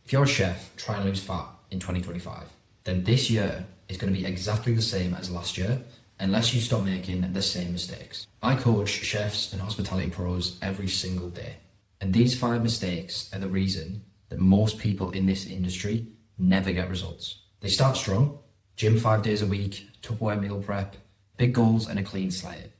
If you're a chef trying to lose fat in 2025, then this year is going to be exactly the same as last year, unless you stop making the same mistakes. I coach chefs and hospitality pros every single day, and these 5 mistakes are the reason that most people in this industry never get results. They start strong, gym 5 days a week, Tupperware meal prep, big goals and a clean slate.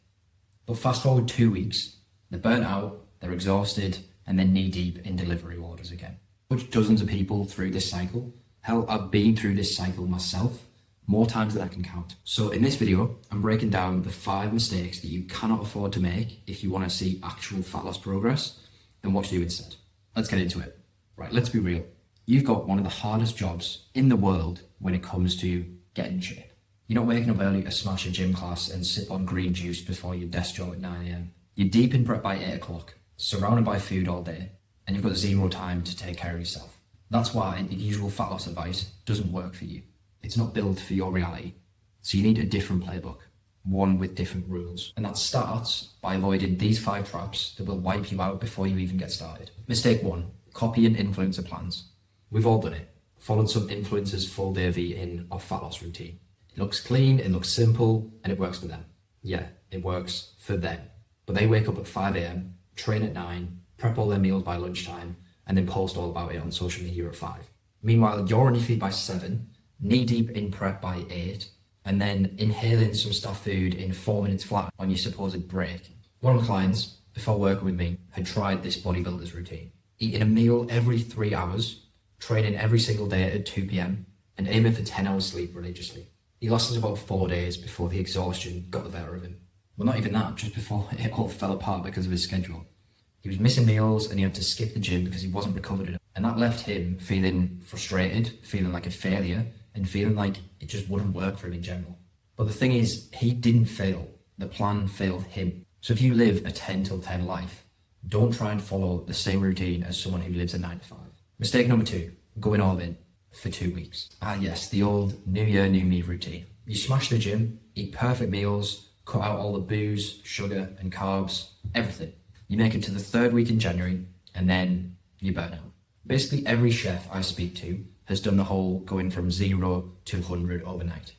But fast forward 2 weeks, they're burnt out, they're exhausted, and they're knee deep in delivery orders again. Coach dozens of people through this cycle. Hell, I've been through this cycle myself more times than I can count. So in this video, I'm breaking down the 5 mistakes that you cannot afford to make if you want to see actual fat loss progress and what to do instead. Let's get into it. Right, let's be real. You've got one of the hardest jobs in the world when it comes to getting in shape. You're not waking up early to smash a gym class and sip on green juice before your desk job at 9 a.m. You're deep in prep by 8 o'clock, surrounded by food all day, and you've got 0 time to take care of yourself. That's why the usual fat loss advice doesn't work for you. It's not built for your reality. So you need a different playbook, one with different rules. And that starts by avoiding these 5 traps that will wipe you out before you even get started. Mistake 1, copying influencer plans. We've all done it. Followed some influencer's full day of eating or fat loss routine. It looks clean, it looks simple, and it works for them. Yeah, it works for them. But they wake up at 5 a.m, train at 9, prep all their meals by lunchtime, and then post all about it on social media at 5. Meanwhile, you're on your feet by 7, knee deep in prep by 8, and then inhaling some stuff food in 4 minutes flat on your supposed break. One of my clients, before working with me, had tried this bodybuilder's routine. Eating a meal every 3 hours, training every single day at 2 p.m, and aiming for 10 hours sleep religiously. He lasted about 4 days before the exhaustion got the better of him. Well, not even that, just before it all fell apart because of his schedule. He was missing meals and he had to skip the gym because he wasn't recovered enough. And that left him feeling frustrated, feeling like a failure, and feeling like it just wouldn't work for him in general. But the thing is, he didn't fail. The plan failed him. So if you live a 10 till 10 life, don't try and follow the same routine as someone who lives a 9 to 5. Mistake number 2, going all in for 2 weeks. Ah yes, the old new year, new me routine. You smash the gym, eat perfect meals, cut out all the booze, sugar and carbs, everything. You make it to the 3rd week in January and then you burn out. Basically every chef I speak to has done the whole going from 0 to 100 overnight.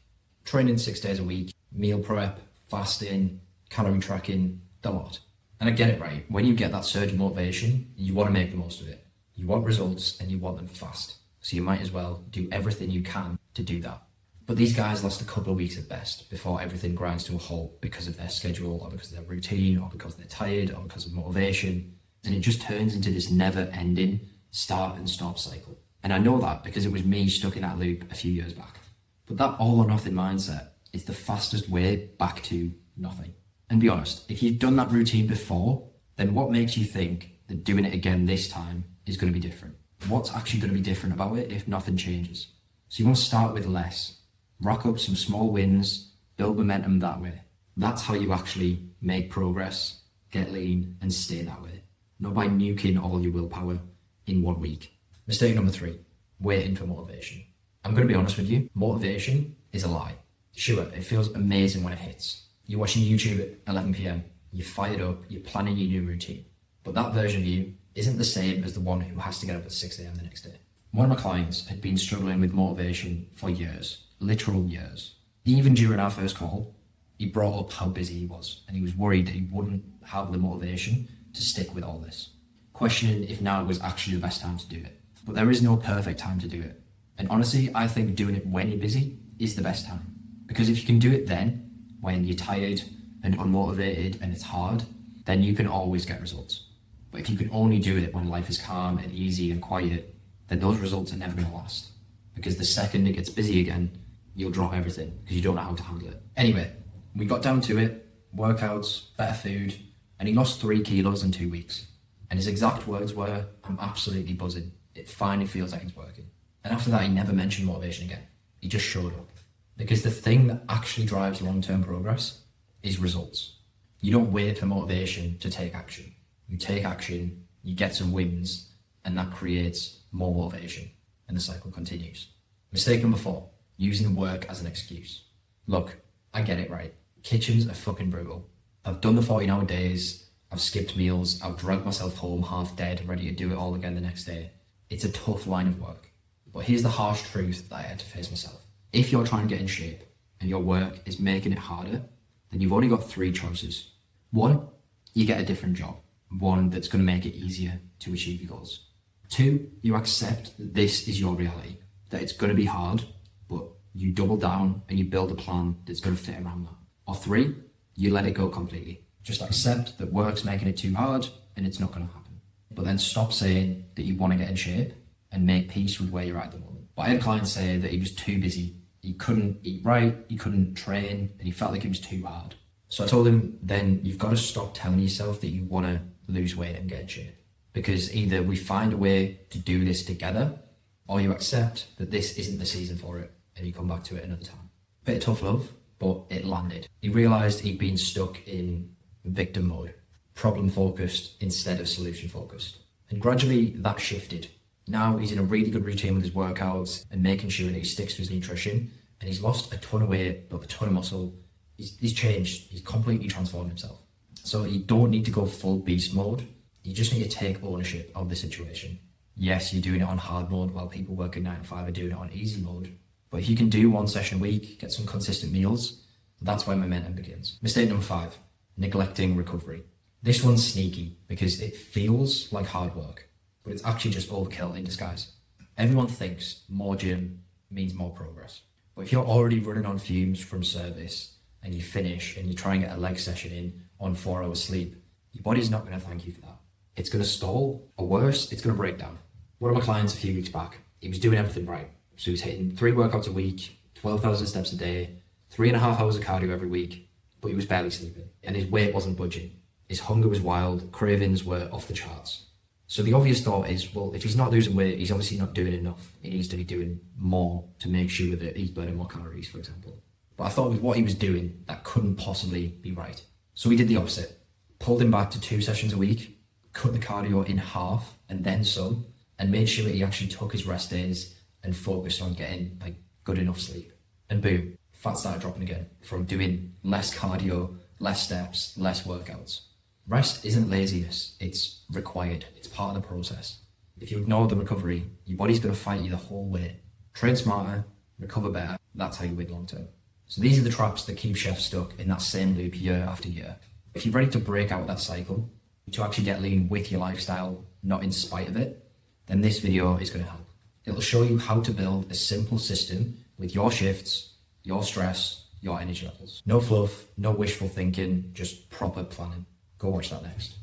Training 6 days a week, meal prep, fasting, calorie tracking, the lot. And I get it, right? When you get that surge of motivation, you want to make the most of it. You want results and you want them fast. So you might as well do everything you can to do that. But these guys last a couple of weeks at best before everything grinds to a halt because of their schedule or because of their routine or because they're tired or because of motivation. And it just turns into this never-ending start and stop cycle. And I know that because it was me stuck in that loop a few years back. But that all or nothing mindset is the fastest way back to nothing. And be honest, if you've done that routine before, then what makes you think that doing it again this time is going to be different? What's actually going to be different about it if nothing changes? So you want to start with less, rack up some small wins, build momentum that way. That's how you actually make progress, get lean and stay that way. Not by nuking all your willpower in 1 week. Mistake number 3, waiting for motivation. I'm going to be honest with you, motivation is a lie. Sure, it feels amazing when it hits. You're watching YouTube at 11 p.m, you're fired up, you're planning your new routine. But that version of you isn't the same as the one who has to get up at 6 a.m. the next day. One of my clients had been struggling with motivation for years, literal years. Even during our first call, he brought up how busy he was and he was worried that he wouldn't have the motivation to stick with all this, questioning if now was actually the best time to do it. But there is no perfect time to do it. And honestly, I think doing it when you're busy is the best time. Because if you can do it then, when you're tired and unmotivated and it's hard, then you can always get results. But if you can only do it when life is calm and easy and quiet, then those results are never going to last. Because the second it gets busy again, you'll drop everything because you don't know how to handle it. Anyway, we got down to it, workouts, better food, and he lost 3 kilos in 2 weeks. And his exact words were, "I'm absolutely buzzing. It finally feels like it's working." And after that, he never mentioned motivation again. He just showed up. Because the thing that actually drives long-term progress is results. You don't wait for motivation to take action. You take action, you get some wins, and that creates more motivation, and the cycle continues. Mistake number 4, using work as an excuse. Look, I get it, right? Kitchens are fucking brutal. I've done the 14-hour days, I've skipped meals, I've dragged myself home half dead, ready to do it all again the next day. It's a tough line of work. But here's the harsh truth that I had to face myself. If you're trying to get in shape and your work is making it harder, then you've only got 3 choices. 1, you get a different job, one that's going to make it easier to achieve your goals. 2, you accept that this is your reality, that it's going to be hard, but you double down and you build a plan that's going to fit around that. Or 3, you let it go completely. Just accept that work's making it too hard and it's not going to happen. But then stop saying that you want to get in shape and make peace with where you're at the moment. But I had a client say that he was too busy. He couldn't eat right, he couldn't train, and he felt like it was too hard. So I told him, then you've got to stop telling yourself that you want to lose weight and get in shape. Because either we find a way to do this together, or you accept that this isn't the season for it, and you come back to it another time. Bit of tough love, but it landed. He realised he'd been stuck in victim mode, problem focused instead of solution focused. And gradually that shifted. Now he's in a really good routine with his workouts and making sure that he sticks to his nutrition, and he's lost a ton of weight, built a ton of muscle. He's changed, he's completely transformed himself. So you don't need to go full beast mode, you just need to take ownership of the situation. Yes, you're doing it on hard mode while people working 9 to 5 are doing it on easy mode. But if you can do 1 session a week, get some consistent meals, that's where momentum begins. Mistake number 5, neglecting recovery. This one's sneaky because it feels like hard work, but it's actually just overkill in disguise. Everyone thinks more gym means more progress. But if you're already running on fumes from service and you finish and you try and get a leg session in on 4 hours sleep, your body's not going to thank you for that. It's going to stall, or worse, it's going to break down. One of my clients a few weeks back, he was doing everything right. So he was hitting 3 workouts a week, 12,000 steps a day, 3.5 hours of cardio every week, but he was barely sleeping. And his weight wasn't budging. His hunger was wild, cravings were off the charts. So the obvious thought is, well, if he's not losing weight, he's obviously not doing enough. He needs to be doing more to make sure that he's burning more calories, for example. But I thought with what he was doing, that couldn't possibly be right. So we did the opposite. Pulled him back to 2 sessions a week, cut the cardio in half and then some, and made sure that he actually took his rest days and focused on getting good enough sleep. And boom, fat started dropping again from doing less cardio, less steps, less workouts. Rest isn't laziness, it's required. It's part of the process. If you ignore the recovery, your body's going to fight you the whole way. Train smarter, recover better, that's how you win long term. So these are the traps that keep chefs stuck in that same loop year after year. If you're ready to break out that cycle, to actually get lean with your lifestyle, not in spite of it, then this video is going to help. It'll show you how to build a simple system with your shifts, your stress, your energy levels. No fluff, no wishful thinking, just proper planning. Go watch that next.